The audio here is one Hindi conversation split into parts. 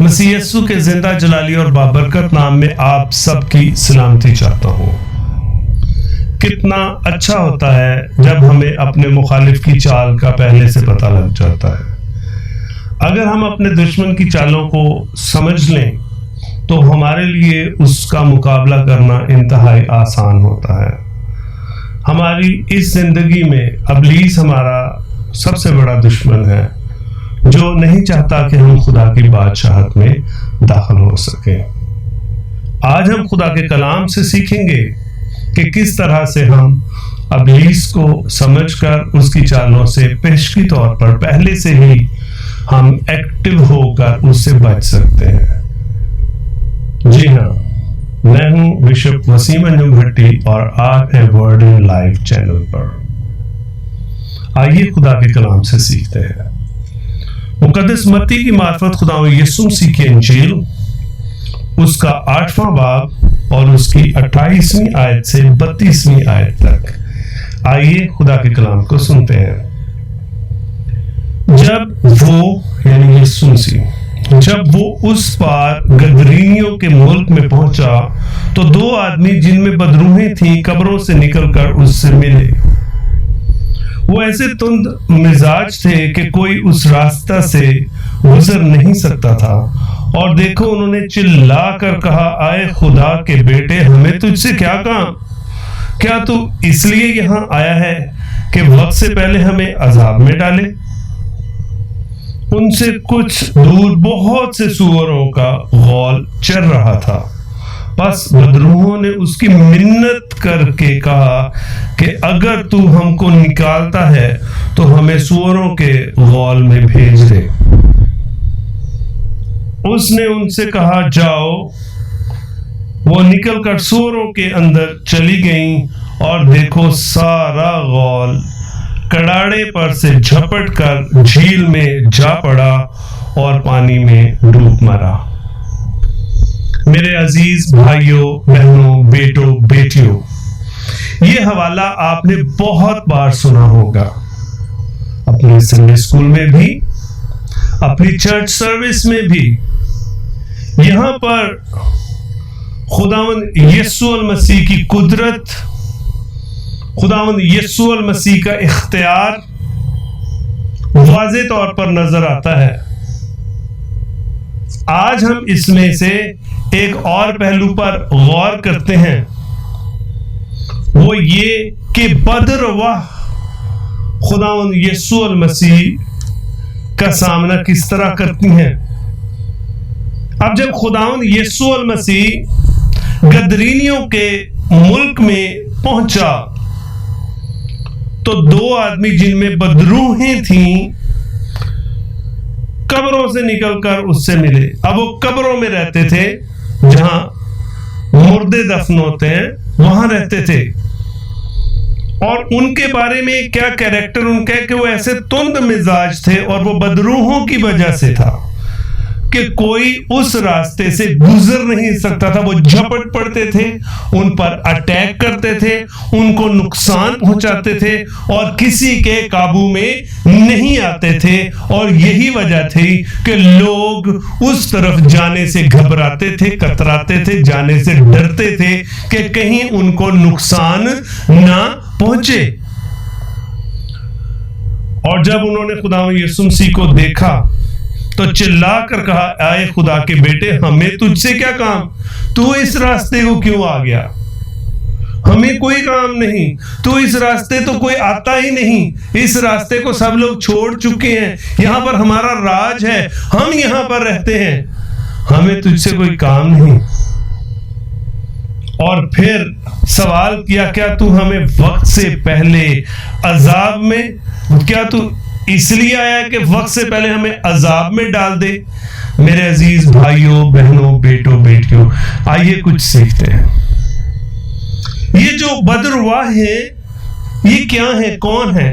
मसीह यीशु के जिंदा जलाली और बाबरकत नाम में आप सबकी सलामती चाहता हूँ। कितना अच्छा होता है जब हमें अपने मुखालिफ की चाल का पहले से पता लग जाता है। अगर हम अपने दुश्मन की चालों को समझ लें तो हमारे लिए उसका मुकाबला करना इंतहाई आसान होता है। हमारी इस जिंदगी में इब्लीस हमारा सबसे बड़ा दुश्मन है, जो नहीं चाहता कि हम खुदा की बादशाहत में दाखिल हो सके। आज हम खुदा के कलाम से सीखेंगे कि किस तरह से हम इब्लीस को समझकर उसकी चालों से पेशगी तौर पर पहले से ही हम एक्टिव होकर उससे बच सकते हैं। जी हाँ, मैं हूं बिशप वसीम अंजुम भट्टी और आप हैं वर्ड इन लाइफ चैनल पर। आइए खुदा के कलाम से सीखते हैं। मुकद्दस मत्ती की मार्फत खुदा यीशु मसीह की इंजील उसका 8वां बाब और उसकी 28वीं आयत से 32वीं आयत तक। आइए खुदा के कलाम को सुनते हैं। जब वो यानी यीशु मसीह जब वो उस पार गदरीनियों के मुल्क में पहुंचा तो दो आदमी जिनमें बदरूहें थीं कब्रों से निकलकर उससे मिले। वो ऐसे तुंद मिजाज थे कि कोई उस रास्ता से गुजर नहीं सकता था। और देखो, उन्होंने चिल्ला कर कहा, आए खुदा के बेटे, हमें तुझसे क्या काम? क्या तू इसलिए यहाँ आया है कि वक्त से पहले हमें अजाब में डाले? उनसे कुछ दूर बहुत से सूअरों का गौल चल रहा था। बस बदरूहों ने उसकी मिन्नत करके कहा कि अगर तू हमको निकालता है तो हमें सूअरों के गौल में भेज दे। उसने उनसे कहा, जाओ। वो निकलकर सूअरों के अंदर चली गईं और देखो, सारा गौल कड़ाड़े पर से झपट कर झील में जा पड़ा और पानी में डूब मरा। मेरे अजीज भाइयों, बहनों, बेटों, बेटियों, ये हवाला आपने बहुत बार सुना होगा, अपने संडे स्कूल में भी, अपनी चर्च सर्विस में भी। यहां पर खुदावंद यीशु मसीह की कुदरत, खुदावंद यीशु मसीह का इख्तियार वाज़े तौर पर नजर आता है। आज हम इसमें से एक और पहलू पर गौर करते हैं, वो ये कि बदरवाह खुदावंद यीशु मसीह का सामना किस तरह करती हैं। अब जब खुदावंद यीशु मसीह गदरीनियों के मुल्क में पहुंचा तो दो आदमी जिनमें बदरूहें थीं कब्रों से निकलकर उससे मिले। अब वो कब्रों में रहते थे, जहां मुर्दे दफन होते हैं, वहां रहते थे। और उनके बारे में क्या कैरेक्टर उनका है कि वो ऐसे तुंद मिजाज थे, और वो बदरूहों की वजह से था कि कोई उस रास्ते से गुजर नहीं सकता था। वो झपट पड़ते थे, उन पर अटैक करते थे, उनको नुकसान पहुंचाते थे और किसी के काबू में नहीं आते थे। और यही वजह थी कि लोग उस तरफ जाने से घबराते थे, कतराते थे, जाने से डरते थे कि कहीं उनको नुकसान ना पहुंचे। और जब उन्होंने खुदा यीशु मसीह को देखा तो चिल्ला कर कहा, आए खुदा के बेटे, हमें तुझसे क्या काम? तू इस रास्ते को क्यों आ गया? हमें कोई काम नहीं, तू इस रास्ते तो कोई आता ही नहीं। इस रास्ते को सब लोग छोड़ चुके हैं, यहाँ पर हमारा राज है, हम यहाँ पर रहते हैं, हमें तुझसे कोई काम नहीं। और फिर सवाल किया, क्या तू हमें वक्त से पहले अजाब में, क्या तू इसलिए आया कि वक्त से पहले हमें अजाब में डाल दे? मेरे अजीज भाइयों, बहनों, बेटों, बेटियों, आइए कुछ सीखते हैं। ये जो बदरवाह है, ये क्या है, कौन है?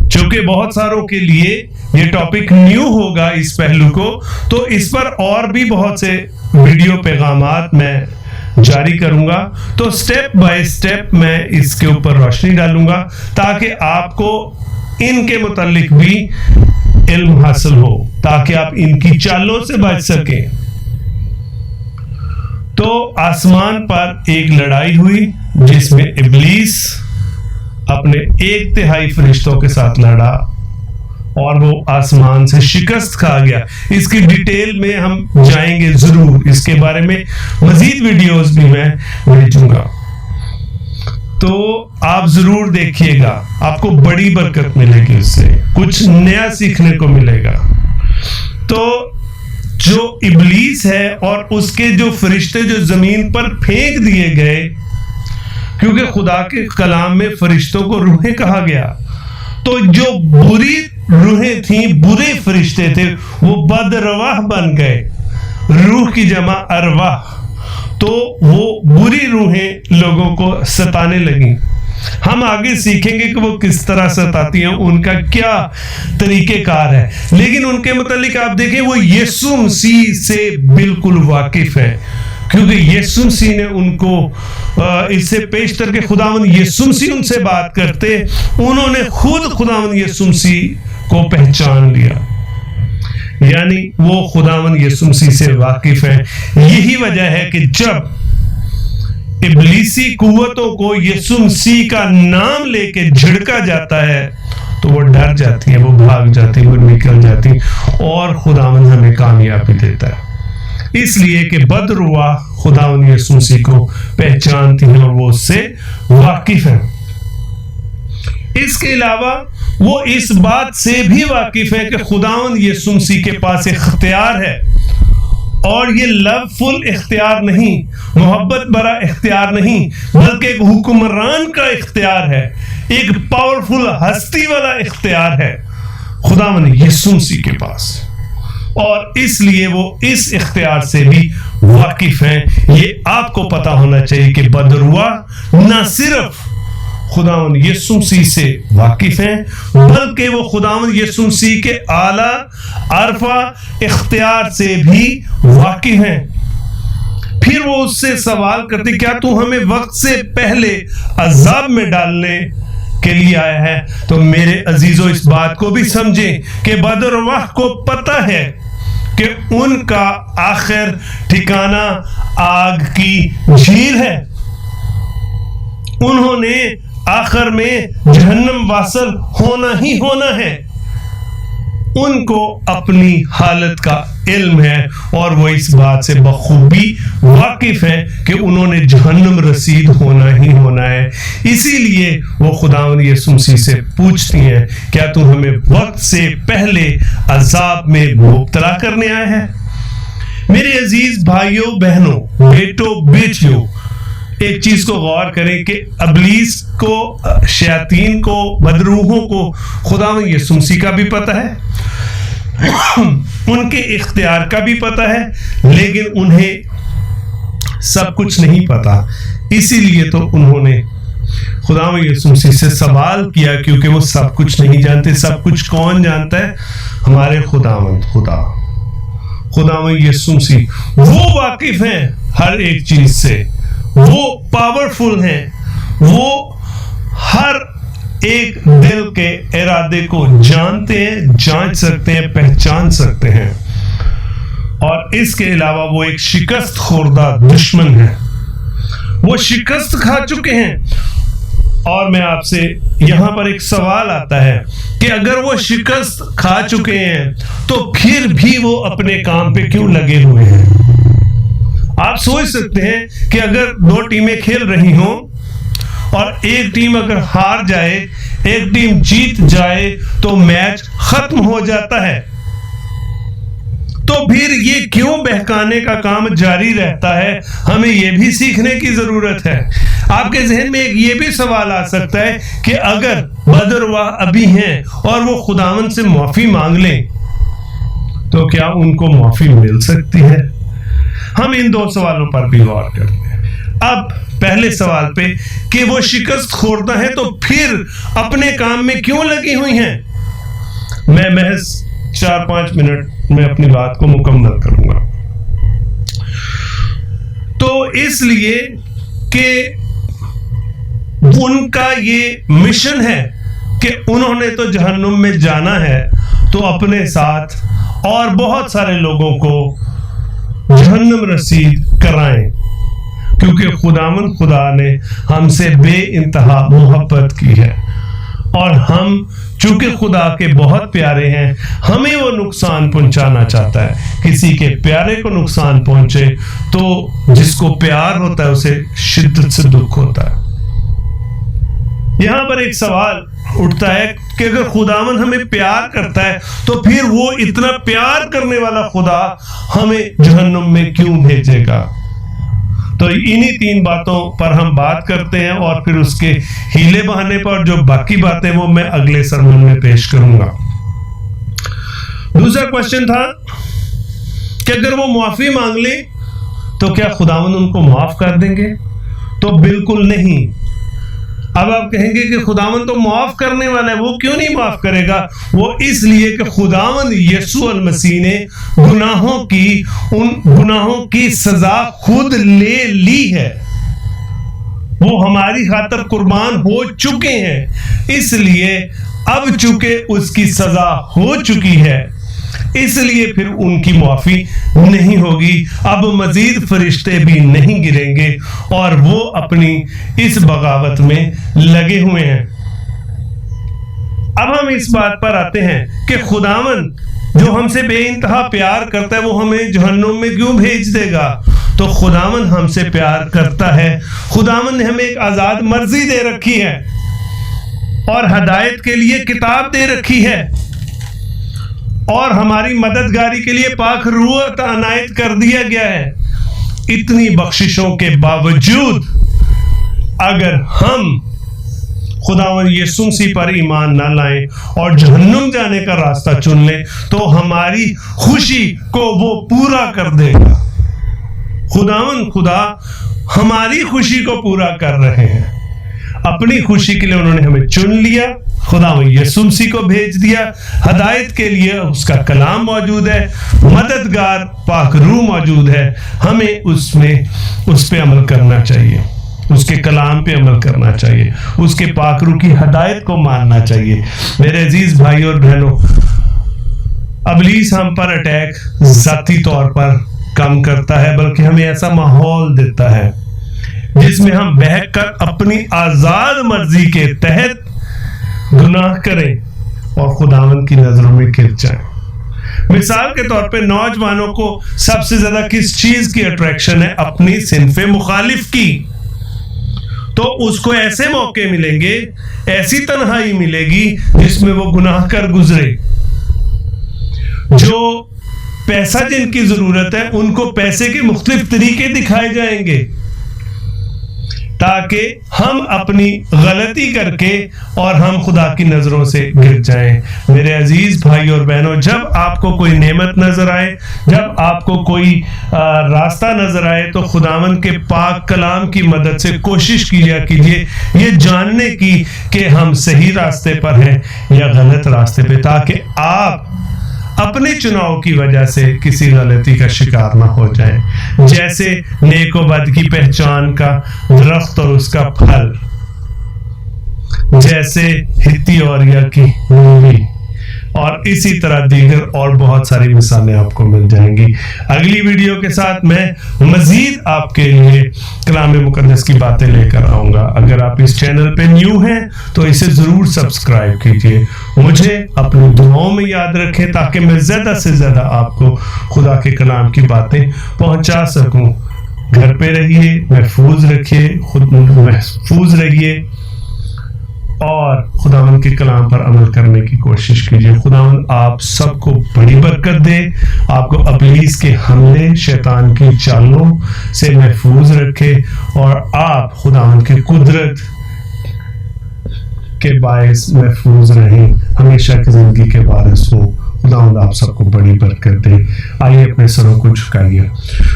क्योंकि बहुत सारों के लिए ये टॉपिक न्यू होगा इस पहलू को, तो इस पर और भी बहुत से वीडियो पैगामात मैं जारी करूंगा। तो स्टेप बाय स्टेप मैं इसके ऊपर रोशनी डालूंगा ताकि आपको इनके मुतालिक भी इल्म हासिल हो ताकि आप इनकी चालों से बच सकें। तो आसमान पर एक लड़ाई हुई जिसमें इब्लीस अपने 1/3 फरिश्तों के साथ लड़ा और वो आसमान से शिकस्त खा गया। इसकी डिटेल में हम जाएंगे जरूर, इसके बारे में मजीद वीडियोस भी मैं भेजूंगा, तो आप जरूर देखिएगा, आपको बड़ी बरकत मिलेगी, उससे कुछ नया सीखने को मिलेगा। तो जो इब्लीस है और उसके जो फरिश्ते जो जमीन पर फेंक दिए गए, क्योंकि खुदा के कलाम में फरिश्तों को रूहें कहा गया, तो जो बुरी रूहें थी, बुरे फरिश्ते थे, वो बदरवाह बन गए। रूह की जमा अरवाह, तो वो बुरी रूहें लोगों को सताने लगी। हम आगे सीखेंगे कि वो किस तरह सताती हैं, उनका क्या तरीकेकार है, लेकिन उनके मुतालिक आप देखें वो यीशु मसीह से बिल्कुल वाकिफ है, क्योंकि यीशु मसीह ने उनको इससे पेश करके खुदावंद यीशु मसीह उनसे बात करते, उन्होंने खुद खुदावंद यीशु मसीह को पहचान लिया, यानी वो खुदावंद यीशु मसीह से वाकिफ है। यही वजह है कि जब इब्लीसी कुव्वतों को यीशु मसीह का नाम लेके झिड़का जाता है तो वो डर जाती है, वो भाग जाती है, वो निकल जाती है और खुदावंद हमें कामयाबी देता है। इसलिए कि बदरुआ खुदावंद यीशु मसीह को पहचानती है और वो उससे वाकिफ है। इसके अलावा वो इस बात से भी वाकिफ है कि खुदावंद यीशु मसीह के पास इख्तियार है, और ये लवफुल इख्तियार नहीं, मोहब्बत भरा इख्तियार नहीं, बल्कि एक हुक्मरान का इख्तियार है, एक पावरफुल हस्ती वाला इख्तियार है खुदावंद यीशु मसीह के पास, और इसलिए वो इस इख्तियार से भी वाकिफ हैं। ये आपको पता होना चाहिए कि बदरुआ न सिर्फ खुदावंद यीशु मसीह से वाकिफ हैं, बल्कि वो खुदावंद यीशु मसीह के आला अरफा इख्तियार से भी वाकिफ हैं। फिर वो उससे सवाल करते, क्या तू हमें वक्त से पहले अजाब में डालने के लिए आया है? तो मेरे अजीजों, इस बात को भी समझें कि बदरवाह को पता है कि उनका आखिर ठिकाना आग की झील है, उन्होंने आखिर में जहन्नम वासल होना ही होना है। उनको अपनी हालत का इल्म है और वो इस बात से बखूबी वाकिफ है कि उन्होंने जहन्नम रसीद होना ही होना है। इसीलिए वो खुदावंद यीशु मसीह से पूछती हैं, क्या तू हमें वक्त से पहले अजाब में मुब्तला करने आया है? मेरे अजीज भाइयों बहनों, बेटों बेटियों, एक चीज को गौर करें कि इब्लीस को, शयातीन को, बदरूहों को खुदावंद यीशु मसीह का भी पता है, उनके इख्तियार का भी पता है, लेकिन उन्हें सब कुछ नहीं पता। इसीलिए तो उन्होंने खुदावंद यीशु मसीह से सवाल किया, क्योंकि वो सब कुछ नहीं जानते। सब कुछ कौन जानता है? हमारे खुदावंद खुदावंद यीशु मसीह, वो वाकिफ हैं हर एक चीज से, वो पावरफुल हैं, वो हर एक दिल के इरादे को जानते हैं, जांच सकते हैं, पहचान सकते हैं, और इसके अलावा वो एक शिकस्त खुर्दा दुश्मन है, वो शिकस्त खा चुके हैं। और मैं आपसे यहां पर एक सवाल आता है कि अगर वो शिकस्त खा चुके हैं तो फिर भी वो अपने काम पे क्यों लगे हुए हैं? आप सोच सकते हैं कि अगर दो टीमें खेल रही हों और एक टीम अगर हार जाए, एक टीम जीत जाए, तो मैच खत्म हो जाता है, तो फिर ये क्यों बहकाने का काम जारी रहता है? हमें ये भी सीखने की जरूरत है। आपके जहन में एक ये भी सवाल आ सकता है कि अगर बदरवाह अभी हैं और वो खुदावंद से माफी मांग लें तो क्या उनको माफी मिल सकती है? हम इन दो सवालों पर भी गौर करते हैं। अब पहले सवाल पे कि वो शिकस्त खोरता है तो फिर अपने काम में क्यों लगी हुई हैं? मैं महज 4-5 मिनट में अपनी बात को मुकम्मल करूंगा। तो इसलिए कि उनका ये मिशन है कि उन्होंने तो जहन्नुम में जाना है, तो अपने साथ और बहुत सारे लोगों को जहन्नम रसीद कराएं, क्योंकि खुदावंद खुदा ने हमसे बेइंतहा मोहब्बत की है और हम चूंकि खुदा के बहुत प्यारे हैं, हमें वो नुकसान पहुंचाना चाहता है। किसी के प्यारे को नुकसान पहुंचे तो जिसको प्यार होता है उसे शिद्दत से दुख होता है। यहां पर एक सवाल उठता है कि अगर खुदावन हमें प्यार करता है तो फिर वो इतना प्यार करने वाला खुदा हमें जहन्नुम में क्यों भेजेगा? तो इन्हीं 3 बातों पर हम बात करते हैं और फिर उसके हीले बहाने पर जो बाकी बातें वो मैं अगले सरमन में पेश करूंगा। दूसरा क्वेश्चन था कि अगर वो माफी मांग ले तो क्या खुदावंद उनको माफ कर देंगे? तो बिल्कुल नहीं। अब आप कहेंगे कि खुदावंद तो माफ करने वाला है, वो क्यों नहीं माफ करेगा? वो इसलिए कि खुदावंद यीशु अल मसीह ने उन गुनाहों की सजा खुद ले ली है। वो हमारी खातिर कुर्बान हो चुके हैं, इसलिए अब चूंकि उसकी सजा हो चुकी है इसलिए फिर उनकी माफी नहीं होगी। अब मजीद फरिश्ते भी नहीं गिरेंगे और वो अपनी इस बगावत में लगे हुए हैं। अब हम इस बात पर आते हैं कि खुदावंद जो हमसे बेइंतहा प्यार करता है वो हमें जहन्नुम में क्यों भेज देगा? तो खुदावंद हमसे प्यार करता है। खुदावंद ने हमें एक आजाद मर्जी दे रखी है और हदायत के लिए किताब दे रखी है और हमारी मददगारी के लिए पाक रूह अनायत कर दिया गया है। इतनी बख्शिशों के बावजूद अगर हम खुदावंद यीशु मसीह पर ईमान ना लाएं और जहन्नुम जाने का रास्ता चुन लें तो हमारी खुशी को वो पूरा कर देगा। खुदावंद खुदा हमारी खुशी को पूरा कर रहे हैं। अपनी खुशी के लिए उन्होंने हमें चुन लिया, खुदावंद यीशु मसीह को भेज दिया। हदायत के लिए उसका कलाम मौजूद है, मददगार पाक रूह मौजूद है। हमें उस पे अमल करना चाहिए, उसके कलाम पे अमल करना चाहिए, उसके पाक रूह की हदायत को मानना चाहिए। मेरे अजीज भाई और बहनों, अबलीस हम पर अटैक जाती तौर पर कम करता है, बल्कि हमें ऐसा माहौल देता है जिसमें हम बहकर अपनी आजाद मर्जी के तहत गुनाह करें और खुदावंद की नजरों में गिर जाएं। मिसाल के तौर पे नौजवानों को सबसे ज्यादा किस चीज की अट्रैक्शन है? अपनी सिनफे मुखालिफ की। तो उसको ऐसे मौके मिलेंगे, ऐसी तन्हाई मिलेगी जिसमें वो गुनाह कर गुजरे। जो पैसा जिनकी जरूरत है उनको पैसे के मुख्तलिफ तरीके दिखाए जाएंगे ताकि हम अपनी गलती करके और हम खुदा की नजरों से गिर जाएं। मेरे अजीज भाई और बहनों, जब आपको कोई नेमत नजर आए, जब आपको कोई रास्ता नजर आए तो खुदावंद के पाक कलाम की मदद से कोशिश किया कीजिए ये जानने की कि हम सही रास्ते पर हैं या गलत रास्ते पे, ताकि आप अपने चुनाव की वजह से किसी गलती का शिकार ना हो जाए। जैसे नेक और बद की पहचान का दरख्त और उसका फल, जैसे हित्ती और या की मूली, और इसी तरह दीगर और बहुत सारी मिसालें आपको मिल जाएंगी। अगली वीडियो के साथ मैं मजीद आपके लिए कलाम मुकद्दस की बातें लेकर आऊंगा। अगर आप इस चैनल पे न्यू हैं तो इसे जरूर सब्सक्राइब कीजिए। मुझे अपनी दुआओं में याद रखें ताकि मैं ज्यादा से ज्यादा आपको खुदा के कलाम की बातें पहुंचा सकूं। घर पे रहिए, महफूज रखिए, खुद महफूज रहिए और खुदावंद के कलाम पर अमल करने की कोशिश कीजिए। खुदावंद आप सबको बड़ी बरकत दे, आपको अबलीस के हमले, शैतान की चालों से महफूज रखे और आप खुदावंद की कुदरत के बायस महफूज रहें, हमेशा की जिंदगी के वारिस हो। खुदावंद आप सबको बड़ी बरकत दे। आइए अपने सरों को झुकाइए।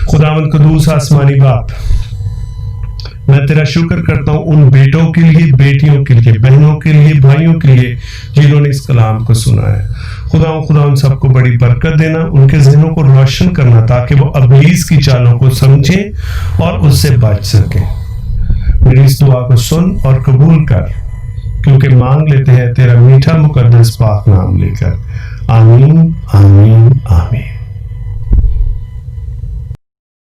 खुदावंद कदूस आसमानी बाप, मैं तेरा शुक्र करता हूँ उन बेटों के लिए, बेटियों के लिए, बहनों के लिए, भाइयों के लिए जिन्होंने इस कलाम को सुना है। खुदा उन सबको बड़ी बरकत देना, उनके ज़हनों को रोशन करना ताकि वो अबलीस की चालों को समझें और उससे बच सकें। मेरी इस दुआ को सुन और कबूल कर, क्योंकि मांग लेते हैं तेरा मीठा मुकद्दस पाक नाम लेकर। आमीन आमीन आमीन।